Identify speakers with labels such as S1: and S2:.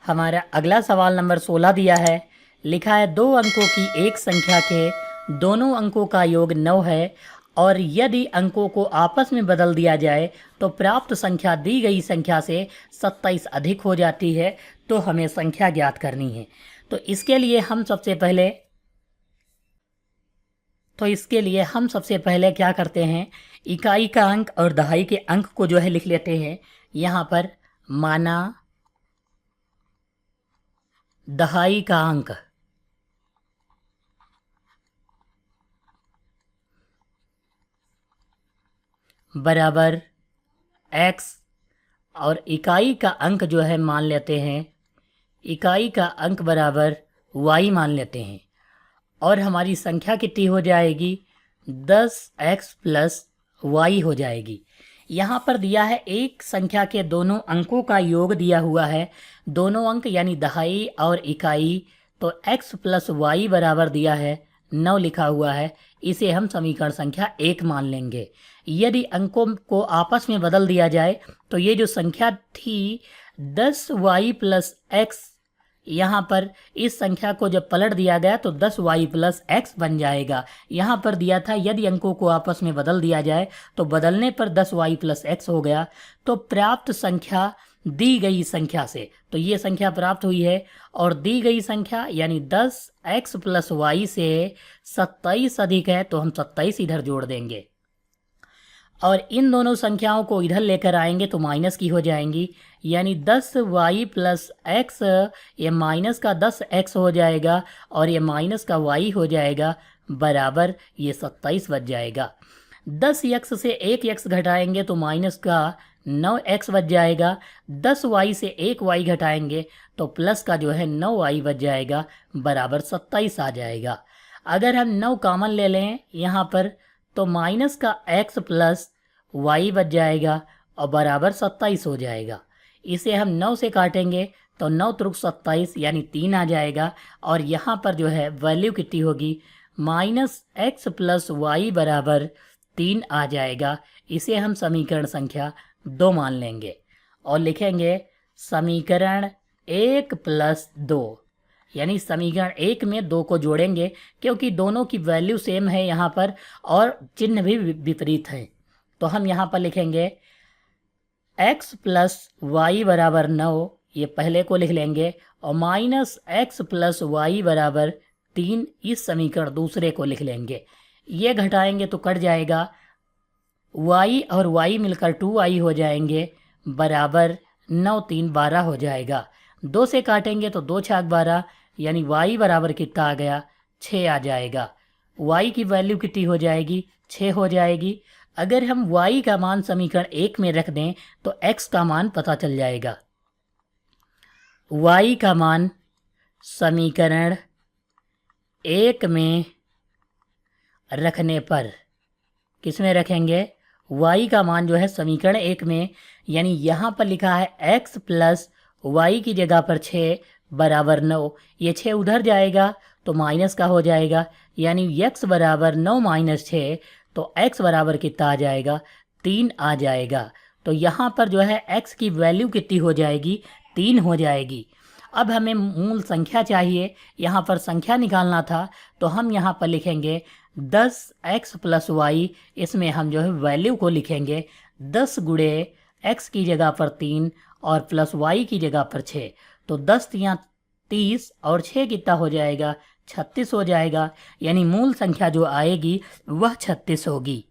S1: हमारा अगला सवाल नंबर 16 दिया है। लिखा है 2 अंकों की एक संख्या के दोनों अंकों का योग 9 है और यदि अंकों को आपस में बदल दिया जाए तो प्राप्त संख्या दी गई संख्या से 27 अधिक हो जाती है। तो हमें संख्या ज्ञात करनी है। तो इसके लिए हम सबसे पहले क्या करते हैं, इकाई का अंक और दहाई के अंक को जो है लिख लेते हैं। यहाँ पर माना दहाई का अंक बराबर x और इकाई का अंक जो है मान लेते हैं, इकाई का अंक बराबर y मान लेते हैं। और हमारी संख्या कितनी हो जाएगी, 10x प्लस y हो जाएगी। यहाँ पर दिया है एक संख्या के दोनों अंकों का योग दिया हुआ है, दोनों अंक यानी दहाई और इकाई। तो x प्लस वाई बराबर दिया है 9 लिखा हुआ है। इसे हम समीकरण संख्या 1 मान लेंगे। यदि अंकों को आपस में बदल दिया जाए तो ये जो संख्या थी 10y प्लस एक्स, यहाँ पर इस संख्या को जब पलट दिया गया तो 10y प्लस एक्स बन जाएगा। यहाँ पर दिया था यदि अंकों को आपस में बदल दिया जाए तो बदलने पर 10y प्लस एक्स हो गया। तो प्राप्त संख्या दी गई संख्या से, तो ये संख्या प्राप्त हुई है और दी गई संख्या यानी 10x प्लस वाई से 27 अधिक है, तो हम 27 इधर जोड़ देंगे और इन दोनों संख्याओं को इधर लेकर आएंगे तो माइनस की हो जाएंगी, यानी 10y प्लस एक्स, ये माइनस का 10x हो जाएगा और ये माइनस का y हो जाएगा, बराबर ये 27 बच जाएगा। 10x से 1x घटाएंगे तो माइनस का 9x बच जाएगा। 10y से 1y घटाएंगे तो प्लस का जो है 9y बच जाएगा, बराबर 27 आ जाएगा। अगर हम 9 कॉमन ले लें यहाँ पर तो माइनस का x प्लस y बच जाएगा और बराबर 27 हो जाएगा। इसे हम 9 से काटेंगे तो 9 त्रुक 27 यानी 3 आ जाएगा और यहाँ पर जो है वैल्यू कितनी होगी, माइनस एक्स प्लस वाई बराबर 3 आ जाएगा। इसे हम समीकरण संख्या 2 मान लेंगे और लिखेंगे समीकरण 1 प्लस 2, यानी समीकरण 1 में 2 को जोड़ेंगे क्योंकि दोनों की वैल्यू सेम है यहाँ पर और चिन्ह भी विपरीत है। तो हम यहाँ पर लिखेंगे x प्लस वाई बराबर 9, ये पहले को लिख लेंगे, और माइनस एक्स प्लस वाई बराबर 3 इस समीकरण दूसरे को लिख लेंगे। ये घटाएंगे तो कट जाएगा, y और y मिलकर 2y हो जाएंगे, बराबर 9 3 12 हो जाएगा। 2 से काटेंगे तो 2 छाक 12 यानी y बराबर कितना आ गया, 6 आ जाएगा। y की वैल्यू कितनी हो जाएगी, 6 हो जाएगी। अगर हम y का मान समीकरण 1 में रख दें तो x का मान पता चल जाएगा। y का मान समीकरण 1 में रखने पर किस में रखेंगे, y का मान जो है समीकरण 1 में, यानी यहाँ पर लिखा है x प्लस वाई की जगह पर 6 बराबर 9, ये 6 उधर जाएगा तो माइनस का हो जाएगा, यानी x बराबर 9 माइनस 6, तो x बराबर कितना आ जाएगा, 3 आ जाएगा। तो यहाँ पर जो है x की वैल्यू कितनी हो जाएगी, 3 हो जाएगी। अब हमें मूल संख्या चाहिए, यहाँ पर संख्या निकालना था तो हम यहाँ पर लिखेंगे 10x प्लस वाई, इसमें हम जो है वैल्यू को लिखेंगे 10 गुणे x की जगह पर 3 और प्लस y की जगह पर 6, तो 10 या 30 और 6 कितना हो जाएगा, 36 हो जाएगा, यानी मूल संख्या जो आएगी वह 36 होगी।